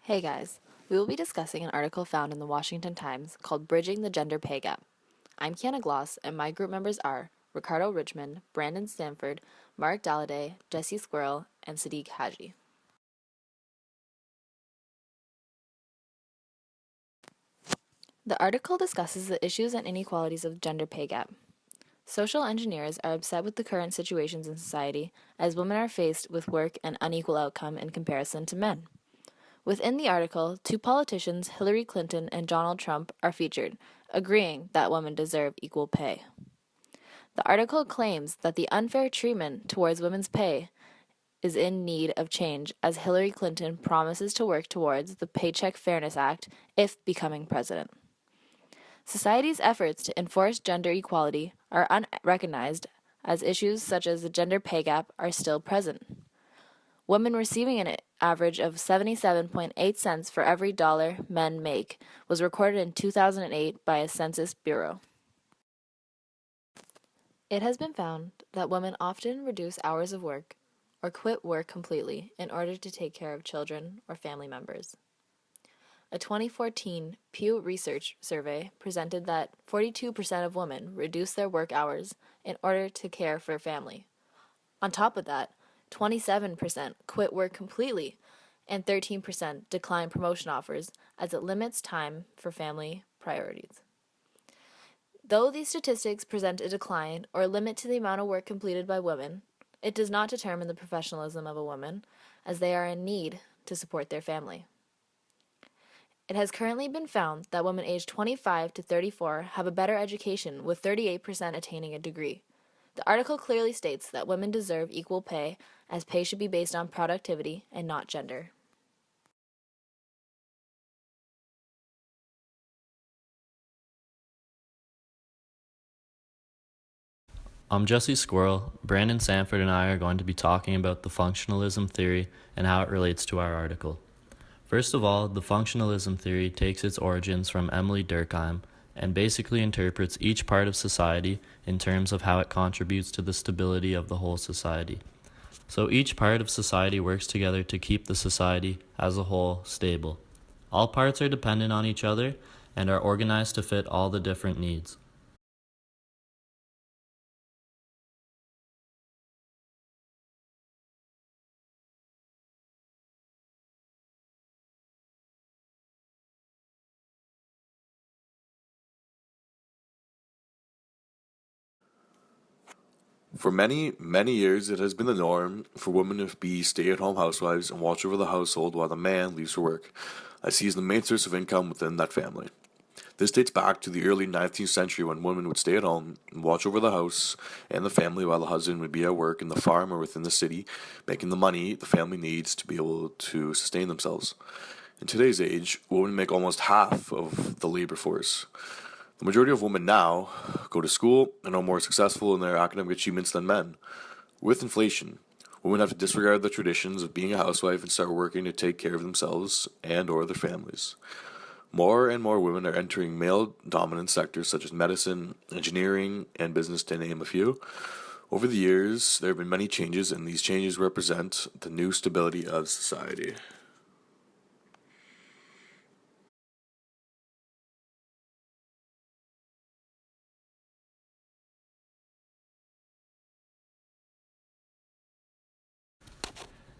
Hey guys, we will be discussing an article found in the Washington Times called Bridging the Gender Pay Gap. I'm Kiana Gloss, and my group members are Ricardo Richmond, Brandon Stanford, Mark Dalladay, Jesse Squirrel, and Sadiq Haji. The article discusses the issues and inequalities of the gender pay gap. Social engineers are upset with the current situations in society as women are faced with work and unequal outcome in comparison to men. Within the article, two politicians, Hillary Clinton and Donald Trump, are featured, agreeing that women deserve equal pay. The article claims that the unfair treatment towards women's pay is in need of change as Hillary Clinton promises to work towards the Paycheck Fairness Act if becoming president. Society's efforts to enforce gender equality are unrecognized as issues such as the gender pay gap are still present. Women receiving an average of 77.8 cents for every dollar men make was recorded in 2008 by a Census Bureau. It has been found that women often reduce hours of work or quit work completely in order to take care of children or family members. A 2014 Pew Research survey presented that 42% of women reduce their work hours in order to care for family. On top of that, 27% quit work completely and 13% decline promotion offers as it limits time for family priorities. Though these statistics present a decline or limit to the amount of work completed by women, it does not determine the professionalism of a woman, as they are in need to support their family. It has currently been found that women aged 25 to 34 have a better education, with 38% attaining a degree. The article clearly states that women deserve equal pay, as pay should be based on productivity and not gender. I'm Jesse Squirrel. Brandon Sanford and I are going to be talking about the functionalism theory and how it relates to our article. First of all, the functionalism theory takes its origins from Emily Durkheim and basically interprets each part of society in terms of how it contributes to the stability of the whole society. So each part of society works together to keep the society as a whole stable. All parts are dependent on each other and are organized to fit all the different needs. For many, many years, it has been the norm for women to be stay at home housewives and watch over the household while the man leaves for work, as he is the main source of income within that family. This dates back to the early 19th century when women would stay at home and watch over the house and the family while the husband would be at work in the farm or within the city, making the money the family needs to be able to sustain themselves. In today's age, women make almost half of the labor force. The majority of women now go to school and are more successful in their academic achievements than men. With inflation, women have to disregard the traditions of being a housewife and start working to take care of themselves and or their families. More and more women are entering male-dominant sectors such as medicine, engineering, and business, to name a few. Over the years, there have been many changes, and these changes represent the new stability of society.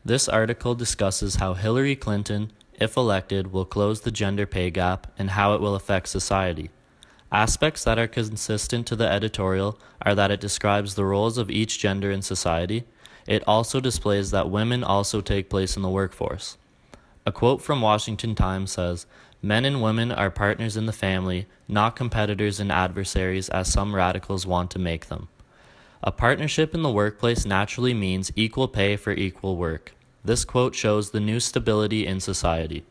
This article discusses how Hillary Clinton, if elected, will close the gender pay gap and how it will affect society. Aspects that are consistent to the editorial are that it describes the roles of each gender in society. It also displays that women also take place in the workforce. A quote from Washington Times says, "Men and women are partners in the family, not competitors and adversaries as some radicals want to make them." A partnership in the workplace naturally means equal pay for equal work. This quote shows the new stability in society.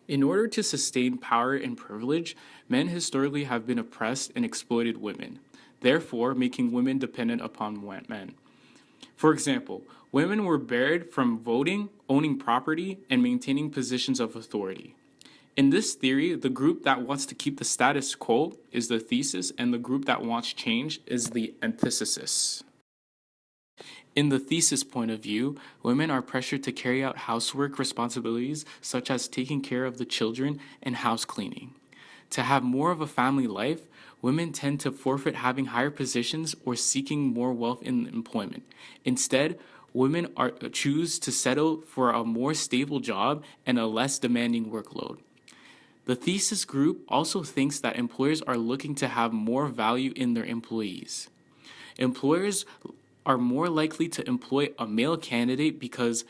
In order to sustain power and privilege, men historically have been oppressed and exploited women, therefore making women dependent upon men. For example, women were barred from voting, owning property, and maintaining positions of authority. In this theory, the group that wants to keep the status quo is the thesis, and the group that wants change is the antithesis. In the thesis point of view, women are pressured to carry out housework responsibilities such as taking care of the children and house cleaning. To have more of a family life, women tend to forfeit having higher positions or seeking more wealth in employment. Instead, women choose to settle for a more stable job and a less demanding workload. The thesis group also thinks that employers are looking to have more value in their employees. Employers are more likely to employ a male candidate because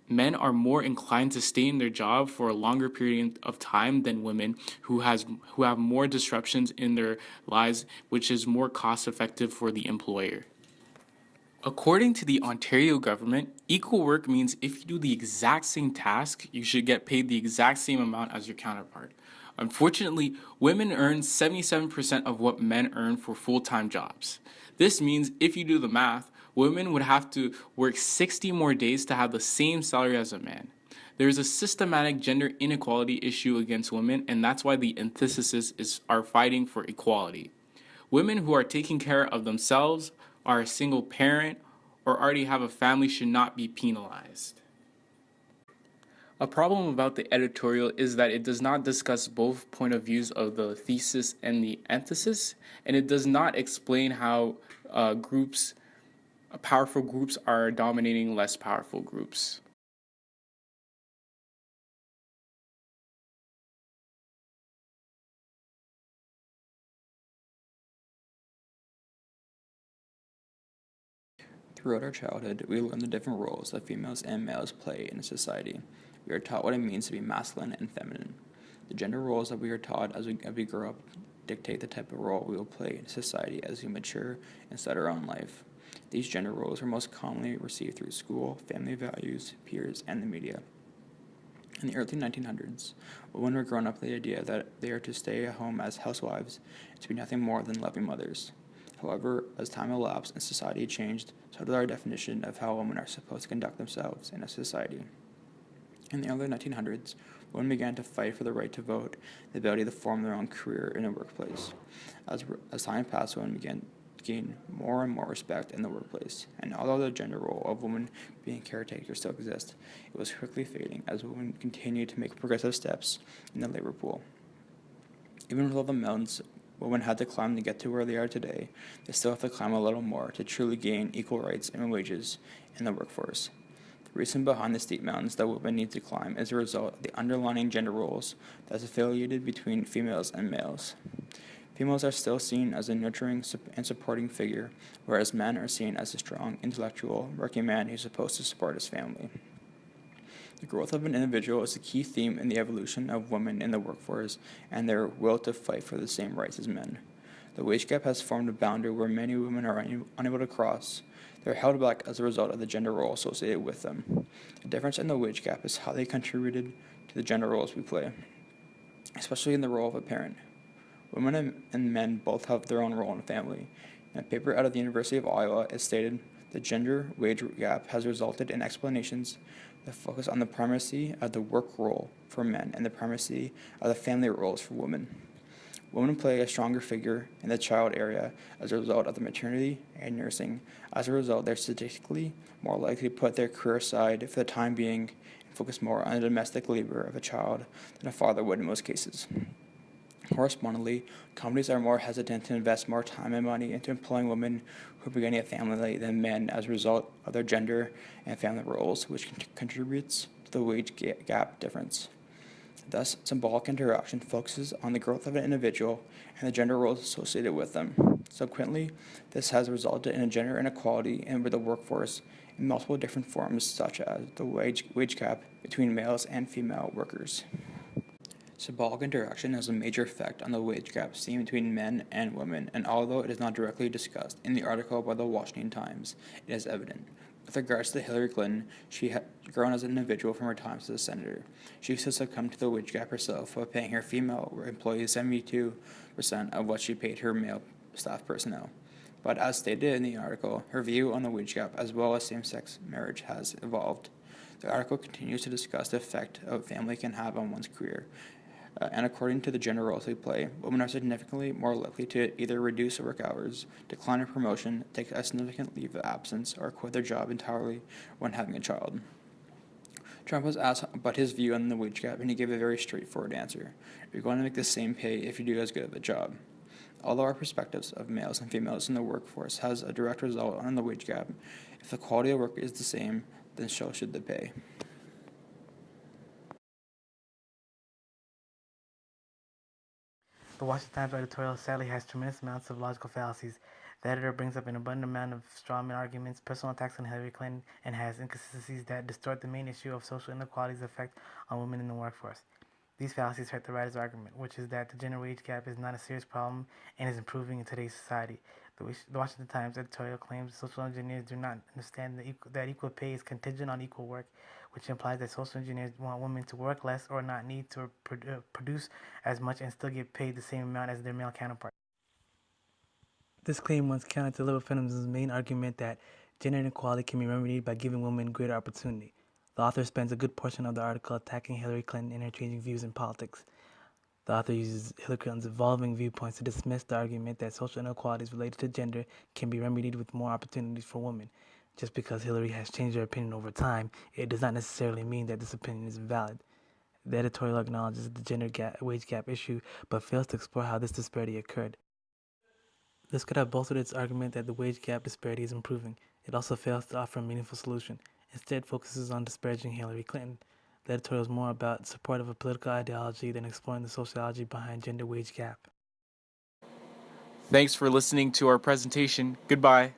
men are more inclined to stay in their job for a longer period of time than women who have more disruptions in their lives, which is more cost effective for the employer. According to the Ontario government, equal work means if you do the exact same task, you should get paid the exact same amount as your counterpart. Unfortunately, women earn 77% of what men earn for full-time jobs. This means if you do the math, women would have to work 60 more days to have the same salary as a man. There is a systematic gender inequality issue against women, and that's why the antithesis are fighting for equality. Women who are taking care of themselves, are a single parent, or already have a family should not be penalized. A problem about the editorial is that it does not discuss both point of views of the thesis and the antithesis, and it does not explain how powerful groups are dominating less powerful groups. Throughout our childhood, we learn the different roles that females and males play in a society. We are taught what it means to be masculine and feminine. The gender roles that we are taught as we grow up dictate the type of role we will play in society as we mature and start our own life. These gender roles are most commonly received through school, family values, peers, and the media. In the early 1900s, women were grown up with the idea that they are to stay at home as housewives and to be nothing more than loving mothers. However, as time elapsed and society changed, so did our definition of how women are supposed to conduct themselves in a society. In the early 1900s, women began to fight for the right to vote, the ability to form their own career in a workplace. As time passed, women began to gain more and more respect in the workplace, and although the gender role of women being caretakers still exists, it was quickly fading as women continued to make progressive steps in the labor pool. Even with all the mountains women had to climb to get to where they are today, they still have to climb a little more to truly gain equal rights and wages in the workforce. The reason behind the steep mountains that women need to climb is a result of the underlying gender roles that's affiliated between females and males. Females are still seen as a nurturing and supporting figure, whereas men are seen as a strong, intellectual, working man who's supposed to support his family. The growth of an individual is a key theme in the evolution of women in the workforce and their will to fight for the same rights as men. The wage gap has formed a boundary where many women are unable to cross. They're held back as a result of the gender role associated with them. The difference in the wage gap is how they contributed to the gender roles we play, especially in the role of a parent. Women and men both have their own role in a family. In a paper out of the University of Iowa, it stated the gender wage gap has resulted in explanations that focus on the primacy of the work role for men and the primacy of the family roles for women. Women play a stronger figure in the child area as a result of the maternity and nursing. As a result, they're statistically more likely to put their career aside for the time being and focus more on the domestic labor of a child than a father would in most cases. Correspondingly, companies are more hesitant to invest more time and money into employing women who are beginning a family than men as a result of their gender and family roles, which contributes to the wage gap difference. Thus, symbolic interaction focuses on the growth of an individual and the gender roles associated with them. Subsequently, this has resulted in a gender inequality in the workforce in multiple different forms, such as the wage gap between males and female workers. Symbolic interaction has a major effect on the wage gap seen between men and women, and although it is not directly discussed in the article by the Washington Times, it is evident. With regards to Hillary Clinton, she had grown as an individual from her times as a senator. She used to succumb to the wage gap herself by paying her female employees 72% of what she paid her male staff personnel. But as stated in the article, her view on the wage gap as well as same-sex marriage has evolved. The article continues to discuss the effect a family can have on one's career. And according to the gender roles they play, women are significantly more likely to either reduce work hours, decline a promotion, take a significant leave of absence, or quit their job entirely when having a child. Trump was asked about his view on the wage gap, and he gave a very straightforward answer. You're going to make the same pay if you do as good of a job. Although our perspectives of males and females in the workforce has a direct result on the wage gap, if the quality of work is the same, then so should the pay. The Washington Times editorial sadly has tremendous amounts of logical fallacies. The editor brings up an abundant amount of strawman arguments, personal attacks on Hillary Clinton, and has inconsistencies that distort the main issue of social inequality's effect on women in the workforce. These fallacies hurt the writer's argument, which is that the gender wage gap is not a serious problem and is improving in today's society. The Washington Times editorial claims social engineers do not understand that equal pay is contingent on equal work, which implies that social engineers want women to work less or not need to produce as much and still get paid the same amount as their male counterparts. This claim runs counter to liberal feminism's main argument that gender inequality can be remedied by giving women greater opportunity. The author spends a good portion of the article attacking Hillary Clinton and her changing views in politics. The author uses Hillary Clinton's evolving viewpoints to dismiss the argument that social inequalities related to gender can be remedied with more opportunities for women. Just because Hillary has changed her opinion over time, it does not necessarily mean that this opinion is invalid. The editorial acknowledges the wage gap issue, but fails to explore how this disparity occurred. This could have bolstered its argument that the wage gap disparity is improving. It also fails to offer a meaningful solution. Instead, focuses on disparaging Hillary Clinton. The editorial is more about support of a political ideology than exploring the sociology behind gender wage gap. Thanks for listening to our presentation. Goodbye.